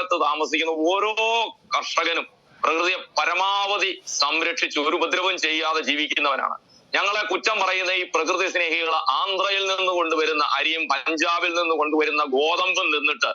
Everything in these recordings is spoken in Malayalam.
ഭാഗത്ത് താമസിക്കുന്ന ഓരോ കർഷകനും പ്രകൃതിയെ പരമാവധി സംരക്ഷിച്ച് ഒരു ഉപദ്രവം ചെയ്യാതെ ജീവിക്കുന്നവനാണ്. ഞങ്ങളെ കുറ്റം പറയുന്ന ഈ പ്രകൃതി സ്നേഹികൾ ആന്ധ്രയിൽ നിന്ന് കൊണ്ടുവരുന്ന അരിയും പഞ്ചാബിൽ നിന്ന് കൊണ്ടുവരുന്ന ഗോതമ്പും നിന്നിട്ട്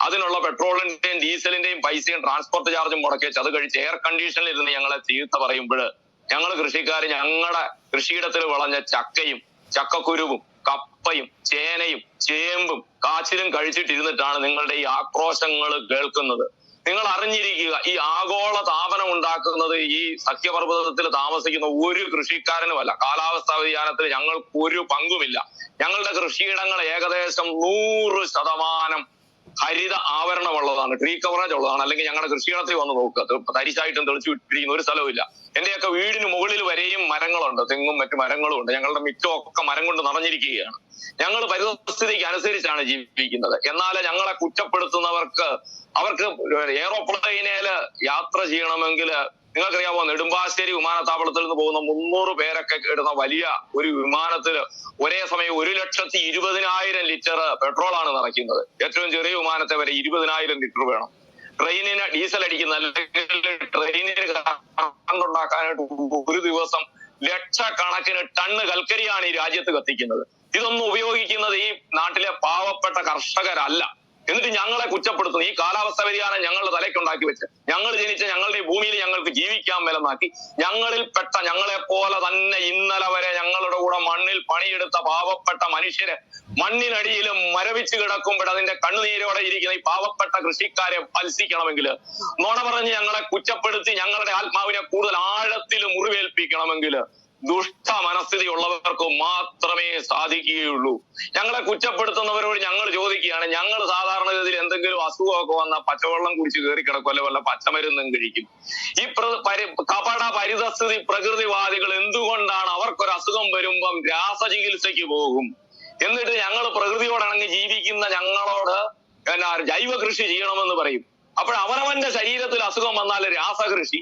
അതിനുള്ള പെട്രോളിന്റെയും ഡീസലിന്റെയും പൈസയും ട്രാൻസ്പോർട്ട് ചാർജും മുടക്കിച്ച് അത് കഴിച്ച് എയർ കണ്ടീഷനിൽ ഇരുന്ന് ഞങ്ങളെ ചീത്ത പറയുമ്പോൾ ഞങ്ങൾ കൃഷിക്കാർ ഞങ്ങളുടെ കൃഷിയിടത്തിൽ വിളഞ്ഞ ചക്കയും ചക്കക്കുരുവും കപ്പയും ചേനയും ചേമ്പും കാച്ചിലും കഴിച്ചിട്ടിരുന്നിട്ടാണ് നിങ്ങളുടെ ഈ ആക്രോശങ്ങൾ കേൾക്കുന്നത്. നിങ്ങൾ അറിഞ്ഞിരിക്കുക, ഈ ആഗോള താപനം ഉണ്ടാക്കുന്നത് ഈ സഖ്യപർവ്വതത്തിൽ താമസിക്കുന്ന ഒരു കൃഷിക്കാരനുമല്ല. കാലാവസ്ഥാ വ്യതിയാനത്തിൽ ഞങ്ങൾക്ക് ഒരു പങ്കുമില്ല. ഞങ്ങളുടെ കൃഷിയിടങ്ങൾ ഏകദേശം 100% ഹരിത ആവരണമുള്ളതാണ്, ട്രീ കവറേജ് ഉള്ളതാണ്. അല്ലെങ്കിൽ ഞങ്ങളുടെ കൃഷിയിടത്തിൽ വന്ന് നോക്കുക, തരിശായിട്ടും തെളിച്ചു വിട്ടിരിക്കുന്ന ഒരു സ്ഥലവും ഇല്ല. എന്റെയൊക്കെ വീടിന് മുകളിൽ വരെയും മരങ്ങളുണ്ട്, തെങ്ങും മറ്റു മരങ്ങളും ഉണ്ട്. ഞങ്ങളുടെ മിറ്റമൊക്കെ മരം കൊണ്ട് നിറഞ്ഞിരിക്കുകയാണ്. ഞങ്ങൾ പരിസ്ഥിതിക്ക് അനുസരിച്ചാണ് ജീവിക്കുന്നത്. എന്നാൽ ഞങ്ങളെ കുറ്റപ്പെടുത്തുന്നവർക്ക് അവർക്ക് എയറോപ്ലെയിനിൽ യാത്ര ചെയ്യണമെങ്കിൽ നിങ്ങൾക്കറിയാമോ, നെടുമ്പാശ്ശേരി വിമാനത്താവളത്തിൽ നിന്ന് പോകുന്ന 300 പേരൊക്കെ ഇടുന്ന വലിയ ഒരു വിമാനത്തിൽ ഒരേ സമയം 1,20,000 ലിറ്റർ പെട്രോളാണ് നിറയ്ക്കുന്നത്. ഏറ്റവും ചെറിയ വിമാനത്തെ വരെ 20,000 ലിറ്റർ വേണം. ട്രെയിനിന് ഡീസൽ അടിക്കുന്ന അല്ലെങ്കിൽ ട്രെയിനിന് ഉണ്ടാക്കാനായിട്ട് ഒരു ദിവസം ലക്ഷക്കണക്കിന് ടണ്ണ് കൽക്കരിയാണ് ഈ രാജ്യത്ത് കത്തിക്കുന്നത്. ഇതൊന്നും ഉപയോഗിക്കുന്നത് ഈ നാട്ടിലെ പാവപ്പെട്ട കർഷകരല്ല. എന്നിട്ട് ഞങ്ങളെ കുറ്റപ്പെടുത്തുന്നു. ഈ കാലാവസ്ഥ വ്യതിയാനം ഞങ്ങളുടെ തലയ്ക്കുണ്ടാക്കി വെച്ച് ഞങ്ങൾ ജനിച്ച ഞങ്ങളുടെ ഈ ഭൂമിയിൽ ഞങ്ങൾക്ക് ജീവിക്കാൻ മേലെന്നാക്കി ഞങ്ങളിൽപ്പെട്ട ഞങ്ങളെ പോലെ തന്നെ ഇന്നലെ വരെ ഞങ്ങളുടെ കൂടെ മണ്ണിൽ പണിയെടുത്ത പാവപ്പെട്ട മനുഷ്യരെ മണ്ണിനടിയിലും മരവിച്ച് കിടക്കുമ്പോൾ അതിന്റെ കണ്ണുനീരോടെ ഇരിക്കുന്ന ഈ പാവപ്പെട്ട കൃഷിക്കാരെ ഫലിക്കണമെങ്കിൽ, നുണ പറഞ്ഞ് ഞങ്ങളെ കുറ്റപ്പെടുത്തി ഞങ്ങളുടെ ആത്മാവിനെ കൂടുതൽ ആഴത്തിൽ മുറിവേൽപ്പിക്കണമെങ്കിൽ ദുഷ്ട മനസ്ഥിതി ഉള്ളവർക്ക് മാത്രമേ സാധിക്കുകയുള്ളൂ. ഞങ്ങളെ കുറ്റപ്പെടുത്തുന്നവരോട് ഞങ്ങൾ ചോദിക്കുകയാണ്, ഞങ്ങൾ സാധാരണഗതിയിൽ എന്തെങ്കിലും അസുഖമൊക്കെ വന്നാൽ പച്ചവെള്ളം കുടിച്ച് കയറി കിടക്കുമല്ലോ, വല്ല പച്ചമരുന്നും കഴിക്കും. ഈ കപട പരിതസ്ഥിതി പ്രകൃതിവാദികൾ എന്തുകൊണ്ടാണ് അവർക്കൊരു അസുഖം വരുമ്പം രാസചികിത്സയ്ക്ക് പോകും? എന്നിട്ട് ഞങ്ങൾ പ്രകൃതിയോടണങ്ങി ജീവിക്കുന്ന ഞങ്ങളോട് ജൈവ കൃഷി ചെയ്യണമെന്ന് പറയും. അപ്പോൾ അവനവന്റെ ശരീരത്തിൽ അസുഖം വന്നാൽ രാസകൃഷി,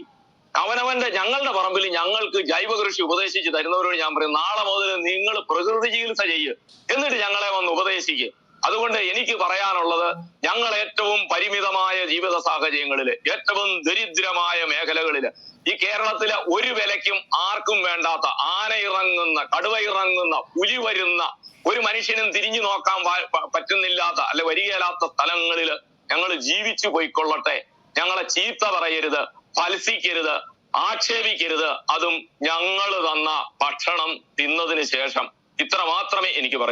അവനവന്റെ ഞങ്ങളുടെ പറമ്പിൽ ഞങ്ങൾക്ക് ജൈവ കൃഷി ഉപദേശിച്ച് തരുന്നവരോട് ഞാൻ പറയും, നാളെ മുതൽ നിങ്ങൾ പ്രകൃതി ചികിത്സ ചെയ്യുക, എന്നിട്ട് ഞങ്ങളെ വന്ന് ഉപദേശിക്കുക. അതുകൊണ്ട് എനിക്ക് പറയാനുള്ളത്, ഞങ്ങൾ ഏറ്റവും പരിമിതമായ ജീവിത സാഹചര്യങ്ങളില്, ഏറ്റവും ദരിദ്രമായ മേഖലകളില്, ഈ കേരളത്തിലെ ഒരു വിലയ്ക്കും ആർക്കും വേണ്ടാത്ത ആന ഇറങ്ങുന്ന, കടുവ ഇറങ്ങുന്ന, പുലി വരുന്ന, ഒരു മനുഷ്യനും തിരിഞ്ഞു നോക്കാൻ പറ്റുന്നില്ലാത്ത അല്ലെ വരികയില്ലാത്ത സ്ഥലങ്ങളില് ഞങ്ങൾ ജീവിച്ചു പോയിക്കൊള്ളട്ടെ. ഞങ്ങളെ ചീത്ത പറയരുത്, ഫലിക്കരുത്, ആക്ഷേപിക്കരുത്. അതും ഞങ്ങൾ തന്ന ഭക്ഷണം തിന്നതിന് ശേഷം. ഇത്ര മാത്രമേ എനിക്ക് പറയാം.